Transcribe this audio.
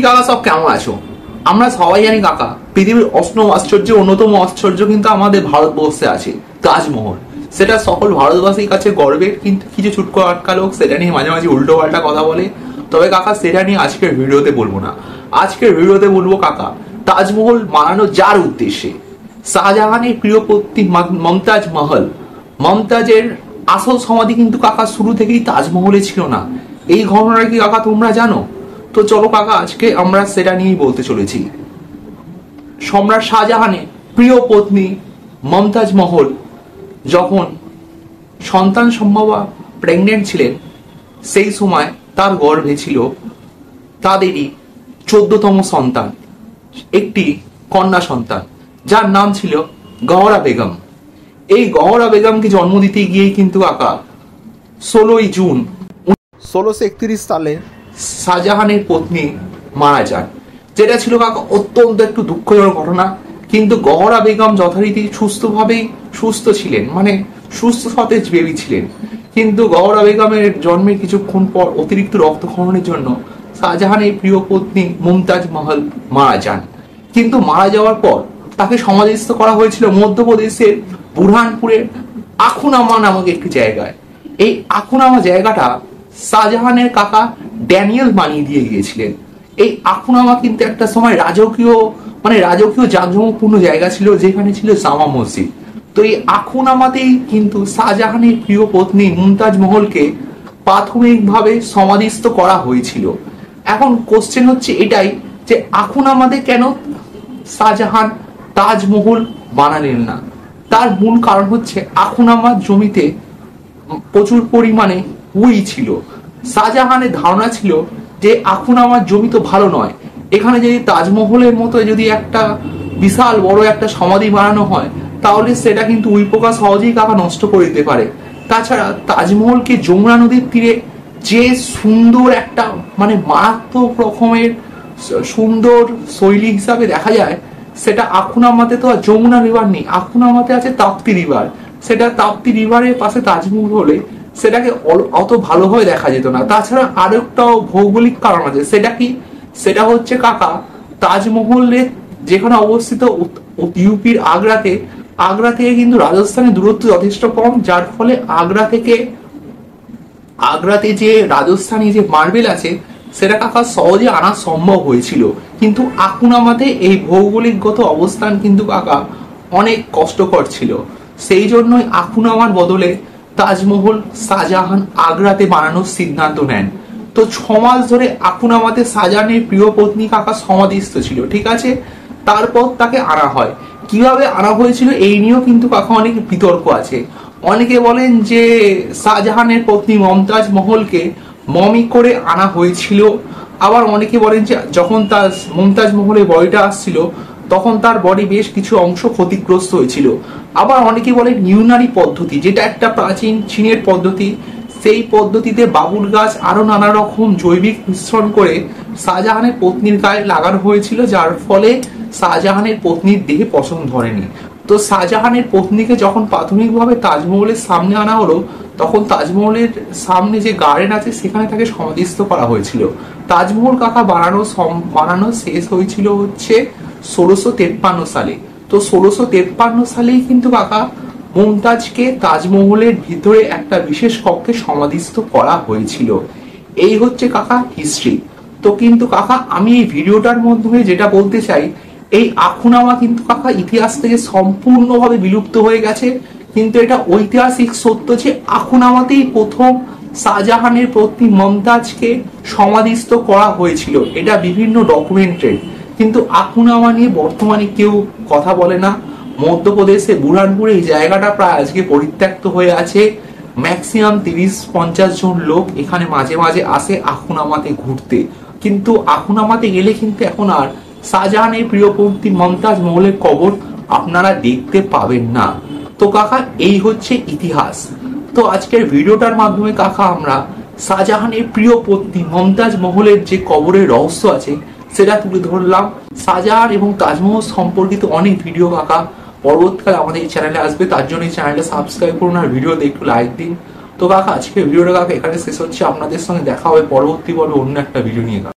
কাকা সব কেমন আছো? আমরা সবাই জানি কাকা পৃথিবীর অষ্টম আশ্চর্যের অন্যতম আশ্চর্য কিন্তু আমাদের ভারতবর্ষে আছে তাজমহল। সেটা সকল ভারতবাসীর কাছে গর্বের, কিন্তু কিছু ছুটকো আটকা লোক সেটা নিয়ে মাঝে মাঝে উল্টো পাল্টা কথা বলে। তবে কাকা সেটা নিয়ে আজকের ভিডিওতে বলবো না। আজকের ভিডিওতে বলবো কাকা তাজমহল বানানো যার উদ্দেশ্যে শাহজাহানের প্রিয় পত্নী মমতাজ মহল, মমতাজের আসল সমাধি কিন্তু কাকা শুরু থেকেই তাজমহলে ছিল না। এই ঘটনাটা কি কাকা তোমরা জানো? তো চলো কাকা আজকে আমরা সেটা নিয়েই বলতে চলেছি। সম্রাট শাহজাহানের প্রিয় পত্নী মমতাজ মহল যখন সন্তান সম্ভব প্রেগনেন্ট ছিলেন, সেই সময় তার গর্ভে ছিল তাদেরই 14তম সন্তান, একটি কন্যা সন্তান যার নাম ছিল গহরা বেগম। এই গহরা বেগমকে জন্ম দিতে গিয়েই কিন্তু কাকা 16ই জুন 1631 সালে শাহজাহানের পত্নী মারা যান, যেটা ছিল কাকা অত্যন্ত একটু দুঃখজনক ঘটনা। কিন্তু গহরা বেগম যথারীতি সুস্থ ছিলেন, মানে সুস্থ সতেজ বেবি ছিলেন। কিন্তু গহরা বেগমের জন্মের কিছুক্ষণ পর অতিরিক্ত রক্তক্ষরণের জন্য শাহজাহানের প্রিয় পত্নী মুমতাজ মহল মারা যান। কিন্তু মারা যাওয়ার পর তাকে সমাধিস্থ করা হয়েছিল মধ্যপ্রদেশের বুরহানপুরের আখুনামা নামক একটি জায়গায়। এই আখুনামা জায়গাটা শাহজাহানের কাকা ড্যানিয়েল বানিয়ে দিয়ে গিয়েছিলেন। এই আখুনামা কিন্তু একটা সময় রাজকীয় জাঁকজমকপূর্ণ জায়গা ছিল, যেখানে ছিল জামা মসজিদ। তো এই আখুনামাতেই কিন্তু শাহজাহানের প্রিয় পত্নী মুমতাজ মহলকে প্রাথমিকভাবে সমাধিস্থ করা হয়েছিল। এখন কোশ্চেন হচ্ছে এটাই যে আখুনামাতে কেন শাহজাহান তাজমহল বানালেন না? তার মূল কারণ হচ্ছে আখুনামার জমিতে প্রচুর পরিমাণে উই ছিল। শাহজাহানের ধারণা ছিল যে আখুনামার জমি তো ভালো নয়, এখানে যদি তাজমহলের মতো যদি একটা বিশাল বড় একটা সমাধি বানানো হয় তাহলে সেটা কিন্তু উই পোকা সহজেই কাকা নষ্ট করে দিতে পারে। তাছাড়া তাজমহলকে যমুনা নদীর তীরে যে সুন্দর একটা মারাত্মক রকমের সুন্দর শৈলী হিসাবে দেখা যায়, সেটা আখুনামাতে তো আর যমুনা রিভার নেই, আখুনামাতে আছে তাপ্তি রিভার। সেটা তাপ্তি রিভারের পাশে তাজমহল হলে সেটাকে অত ভালোভাবে দেখা যেত না। তাছাড়া আরেকটাও ভৌগোলিক কারণ আছে। সেটা কি? সেটা হচ্ছে কাকা তাজমহলের যেখানে অবস্থিত ইউপির আগ্রা থেকে কিন্তু রাজস্থানের দূরত্ব যথেষ্ট কম, যার ফলে আগ্রাতে যে রাজস্থানী যে মার্বেল আছে সেটা কাকা সহজে আনা সম্ভব হয়েছিল। কিন্তু আখুনামাতে এই ভৌগোলিকগত অবস্থান কিন্তু কাকা অনেক কষ্টকর ছিল। সেই জন্যই আখুনামার বদলে তাজমহল শাহজাহান আগ্রাতে বানানোর সিদ্ধান্ত নেন। তো 6 মাস ধরে আখুনামাতে শাহজাহানের প্রিয় পত্নী কাকা সমাধিস্থ ছিল, ঠিক আছে। তারপর তাকে আনা হয়। কিভাবে আনা হয়েছিল এই নিয়েও কিন্তু কাকা অনেক বিতর্ক আছে। অনেকে বলেন যে শাহজাহানের পত্নী মমতাজ মহলকে মমি করে আনা হয়েছিল। আবার অনেকে বলেন যে যখন তার মমতাজ মহলের বডিটা আসছিল তখন তার বডি বেশ কিছু অংশ ক্ষতিগ্রস্ত হয়েছিল। আবার অনেকে বলেন ইউনারি পদ্ধতি, যেটা একটা প্রাচীন চীনের পদ্ধতি, সেই পদ্ধতিতে বাবুল গাছ আরো নানা রকম জৈবিক মিশ্রণ করে শাহজাহানের পত্নীর গায়ে লাগানো হয়েছিল, যার ফলে শাহজাহানের পত্নীর দেহে পছন্দ ধরেনি। তো শাহজাহানের পত্নীকে যখন প্রাথমিকভাবে তাজমহলের সামনে আনা হলো, তখন তাজমহলের সামনে যে গার্ডেন আছে সেখানে তাকে সমাধিস্থ করা হয়েছিল। তাজমহল কাকা বানানো শেষ হয়েছিল হচ্ছে 1653 সালে। তো 1653 সালেই কিন্তু কাকা মুমতাজকে তাজমহলের ভিতরে একটা বিশেষ কক্ষে সমাধিস্থ করা হয়েছিল। এই হচ্ছে কাকা হিস্ট্রি। তো কিন্তু কাকা আমি এই ভিডিওটার মাধ্যমে যেটা বলতে চাই, এই আখুনামা কিন্তু কাকা ইতিহাস থেকে সম্পূর্ণভাবে বিলুপ্ত হয়ে গেছে। কিন্তু এটা ঐতিহাসিক সত্য যে আখুনামাতেই প্রথম শাহজাহানের পত্নী মমতাজকে সমাধিস্থ করা হয়েছিল। এটা বিভিন্ন ডকুমেন্টেড। কিন্তু আখুনামা নিয়ে বর্তমানে কেউ কথা বলে না। মধ্যপ্রদেশে বুরহানপুরে এই জায়গাটা প্রায় আজকে পরিত্যক্ত হয়ে আছে। ম্যাক্সিমাম 30-50 জন লোক এখানে মাঝে মাঝে আসে আখুনামাতে ঘুরতে। কিন্তু আখুনামাতে গেলে কিন্তু এখন আর শাহজাহানের প্রিয় পত্নী মমতাজ মহলের কবর আপনারা দেখতে পাবেন না। তো কাকা এই হচ্ছে ইতিহাস। তো আজকের ভিডিওটার মাধ্যমে কাকা আমরা শাহজাহানের প্রিয় পত্নী মমতাজ মহলের যে কবরের রহস্য আছে সেটা তুলে ধরলাম। শাহজাহান এবং তাজমহল সম্পর্কিত অনেক ভিডিও কাকা পরবর্তীকালে আমাদের এই চ্যানেলে আসবে, তার জন্য এই চ্যানেলটা সাবস্ক্রাইব করুন আর ভিডিওতে একটু লাইক দিন। তো কাকা আজকে ভিডিওটা কাকা এখানে শেষ হচ্ছে। আপনাদের সঙ্গে দেখা হবে পরবর্তী পর্বে অন্য একটা ভিডিও নিয়ে।